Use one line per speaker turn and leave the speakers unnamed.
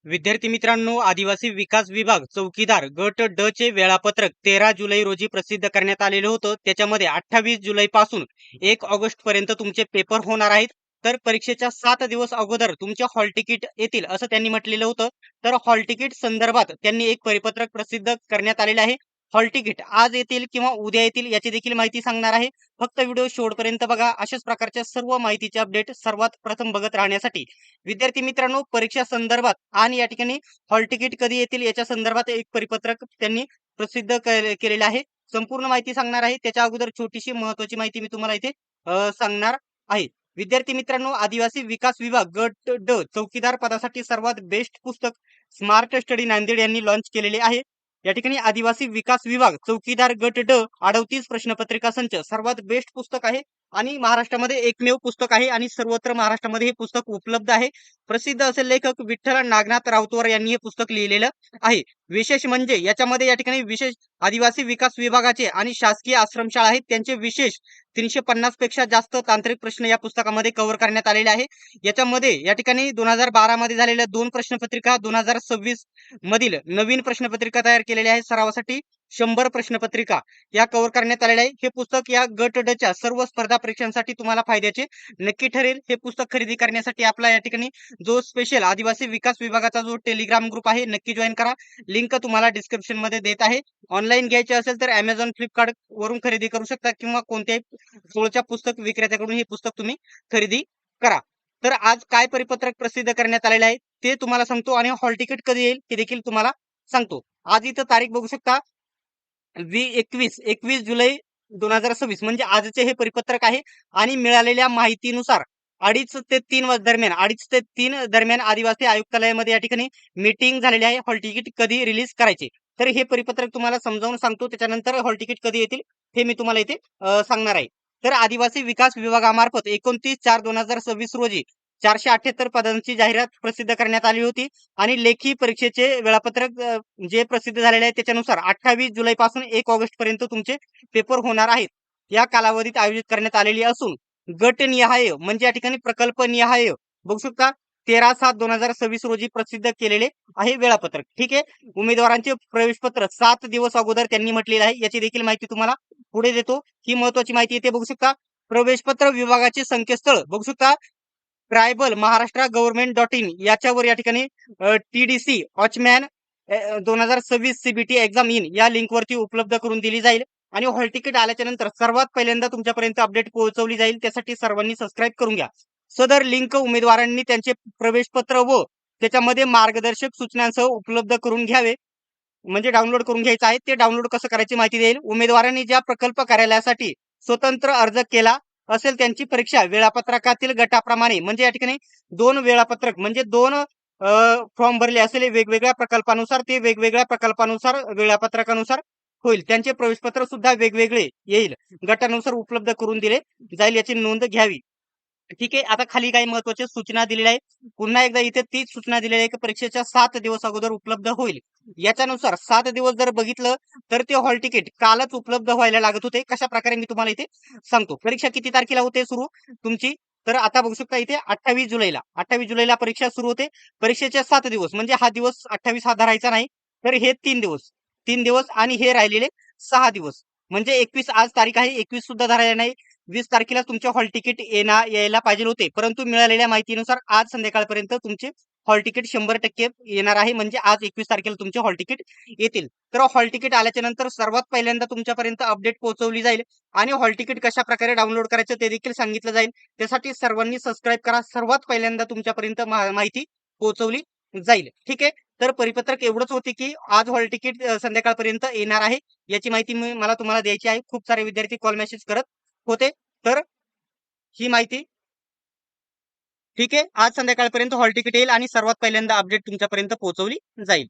विद्यार्थी मित्रांनो, आदिवासी विकास विभाग चौकीदार गट ड चे वेळापत्रक 13 जुलै रोजी प्रसिद्ध करण्यात आलेलं होतं. त्याच्यामध्ये 28 जुलै पासून 1 ऑगस्ट पर्यंत तुमचे पेपर होणार आहेत. तर परीक्षेच्या 7 दिवस अगोदर तुमचे हॉल तिकीट येतील असं त्यांनी म्हटलेलं होतं. तर हॉल तिकीट संदर्भात त्यांनी एक परिपत्रक प्रसिद्ध करण्यात आलेलं आहे. हॉल तिकीट आज येतील किंवा उद्या येतील याची देखील माहिती सांगणार आहे. फक्त व्हिडिओ शेवटपर्यंत बघा. अशाच प्रकारच्या सर्व माहितीचे अपडेट सर्वात प्रथम बघत राहण्यासाठी विद्यार्थी मित्रांनो, परीक्षा संदर्भात आणि या ठिकाणी हॉल तिकीट कधी येतील याच्या संदर्भात एक परिपत्रक त्यांनी प्रसिद्ध केलेलं आहे. संपूर्ण माहिती सांगणार आहे. त्याच्या अगोदर छोटीशी महत्वाची माहिती मी तुम्हाला इथे सांगणार आहे. विद्यार्थी मित्रांनो, आदिवासी विकास विभाग गट ड चौकीदार पदासाठी सर्वात बेस्ट पुस्तक स्मार्ट स्टडी नांदेड यांनी लॉन्च केलेले आहे. या ठिकाणी आदिवासी विकास विभाग चौकीदार गट ड 38 प्रश्नपत्रिका संच सर्वात बेस्ट पुस्तक आहे आणि महाराष्ट्रामध्ये एकमेव पुस्तक आहे आणि सर्वत्र महाराष्ट्रामध्ये हे पुस्तक उपलब्ध आहे. प्रसिद्ध असे लेखक विठ्ठल नागनाथ राऊतवर यांनी हे पुस्तक लिहिलेलं आहे. विशेष म्हणजे याच्यामध्ये या ठिकाणी विशेष आदिवासी विकास विभागाचे आणि शासकीय आश्रमशाळा आहेत त्यांचे विशेष 350 पेक्षा जास्त तांत्रिक प्रश्न या पुस्तकामध्ये कव्हर करण्यात आलेले आहे. याच्यामध्ये या ठिकाणी 2012 मध्ये झालेल्या 2 प्रश्नपत्रिका, 2026 मधील नवीन प्रश्नपत्रिका तयार केलेल्या आहे. सरावासाठी 100 प्रश्नपत्रिका या कव्हर करण्यात आलेल्या आहे. हे पुस्तक या गट ड च्या सर्व स्पर्धा परीक्षांसाठी तुम्हाला फायद्याचे नक्की ठरेल. हे पुस्तक खरेदी करण्यासाठी आपला या ठिकाणी जो स्पेशल आदिवासी विकास विभागाचा जो टेलिग्राम ग्रुप आहे नक्की जॉईन करा. लिंक तुम्हाला डिस्क्रिप्शन मध्ये देत आहे. ऑनलाईन घ्यायचे असेल तर Amazon, फ्लिपकार्ट वरून खरेदी करू शकता किंवा कोणत्याही जवळच्या पुस्तक विक्रेत्याकडून हे पुस्तक तुम्ही खरेदी करा. तर आज काय परिपत्रक प्रसिद्ध करण्यात आलेले आहे ते तुम्हाला सांगतो आणि हॉल तिकीट कधी येईल हे देखील तुम्हाला सांगतो. आज इथं तारीख बघू शकता 21 जुलै 2026 म्हणजे आजचे हे परिपत्रक आहे आणि मिळालेल्या माहितीनुसार 2:30 ते 3 दरम्यान आदिवासी आयुक्तालयामध्ये या ठिकाणी मीटिंग झालेली आहे. हॉल तिकीट कधी रिलीज करायचे तर हे परिपत्रक तुम्हाला समजावून सांगतो. त्याच्यानंतर हॉल तिकीट कधी येतील हे मी तुम्हाला इथे सांगणार आहे. तर आदिवासी विकास विभागामार्फत 29/4/2026 रोजी 478 पदांची जाहिरात प्रसिद्ध करण्यात आली होती आणि लेखी परीक्षेचे वेळापत्रक जे प्रसिद्ध झालेले आहे त्याच्यानुसार 28 जुलै पासून 1 ऑगस्ट पर्यंत तुमचे पेपर होणार आहेत. या कालावधीत आयोजित करण्यात आलेली असून गटनिहाय म्हणजे या ठिकाणी प्रकल्पनिहाय बघू शकता 13/7/2026 रोजी प्रसिद्ध केलेले आहे वेळापत्रक. ठीक आहे. उमेदवारांचे प्रवेशपत्र 7 दिवस अगोदर त्यांनी म्हटलेलं आहे. याची देखील माहिती तुम्हाला पुढे देतो. ही महत्वाची माहिती इथे बघू शकता. प्रवेशपत्र विभागाचे संकेतस्थळ बघू शकता. ट्रायबल महाराष्ट्र गव्हर्नमेंट.in याच्यावर या ठिकाणी TDC watchman 2026 CBT exam in या लिंकवरती उपलब्ध करून दिली जाईल आणि हॉल तिकीट आल्याच्या नंतर सर्वात पहिल्यांदा तुमच्यापर्यंत अपडेट पोहोचवली जाईल. त्यासाठी सर्वांनी सबस्क्राईब करून घ्या. सदर लिंक उमेदवारांनी त्यांचे प्रवेशपत्र व त्याच्यामध्ये मार्गदर्शक सूचनांसह उपलब्ध करून घ्यावे म्हणजे डाउनलोड करून घ्यायचं आहे. ते डाउनलोड कसं करायची माहिती देईल. उमेदवारांनी ज्या प्रकल्प कार्यालयासाठी स्वतंत्र अर्ज केला असेल त्यांची परीक्षा वेळापत्रकातील गटाप्रमाणे म्हणजे या ठिकाणी 2 वेळापत्रक म्हणजे 2 फॉर्म भरले असेल वेगवेगळ्या प्रकल्पानुसार ते वेगवेगळ्या प्रकल्पानुसार वेळापत्रकानुसार होईल. त्यांचे प्रवेशपत्र सुद्धा वेगवेगळे येईल. गटानुसार उपलब्ध करून दिले जाईल याची नोंद घ्यावी. ठीक आहे. आता खाली काही महत्वाच्या सूचना दिलेल्या आहे. पुन्हा एकदा इथे तीच सूचना दिलेली आहे की परीक्षेच्या 7 दिवस अगोदर उपलब्ध होईल. याच्यानुसार 7 दिवस जर बघितलं तर ते हॉल तिकीट कालच उपलब्ध व्हायला लागत होते. कशा प्रकारे मी तुम्हाला इथे सांगतो. परीक्षा किती तारखेला होते सुरू तुमची तर आता बघू शकता इथे 28 जुलैला परीक्षा सुरू होते. परीक्षेच्या 7 दिवस म्हणजे हा दिवस 28 हा धरायचा नाही तर हे 3 दिवस आणि हे राहिलेले 6 दिवस म्हणजे 21 आज तारीख आहे. 21 सुद्धा धरायला नाही. 20 तारखेला तुमचे हॉल तिकीट यायला पाहिजे होते परंतु मिळालेल्या माहितीनुसार आज संध्याकाळपर्यंत तुमचे हॉल तिकीट 100% येणार आहे म्हणजे आज 21 तारखेला तुमचे हॉल तिकीट येतील. तर हॉल तिकीट आल्याच्या नंतर सर्वात पहिल्यांदा तुमच्यापर्यंत अपडेट पोहोचवली जाईल आणि हॉल तिकीट कशा प्रकारे डाउनलोड करायचं ते देखील सांगितलं जाईल. त्यासाठी सर्वांनी सबस्क्राईब करा. सर्वात पहिल्यांदा तुमच्यापर्यंत माहिती पोहोचवली जाईल. ठीक आहे. तर परिपत्रक एवढंच होते की आज हॉल तिकीट संध्याकाळपर्यंत येणार आहे याची माहिती मला तुम्हाला द्यायची आहे. खूप सारे विद्यार्थी कॉल मेसेज करत होते तर ही माहिती ठीक आहे. आज संध्याकाळपर्यंत हॉल तिकीट येईल आणि सर्वात पहिल्यांदा अपडेट तुमच्यापर्यंत पोहोचवली जाईल.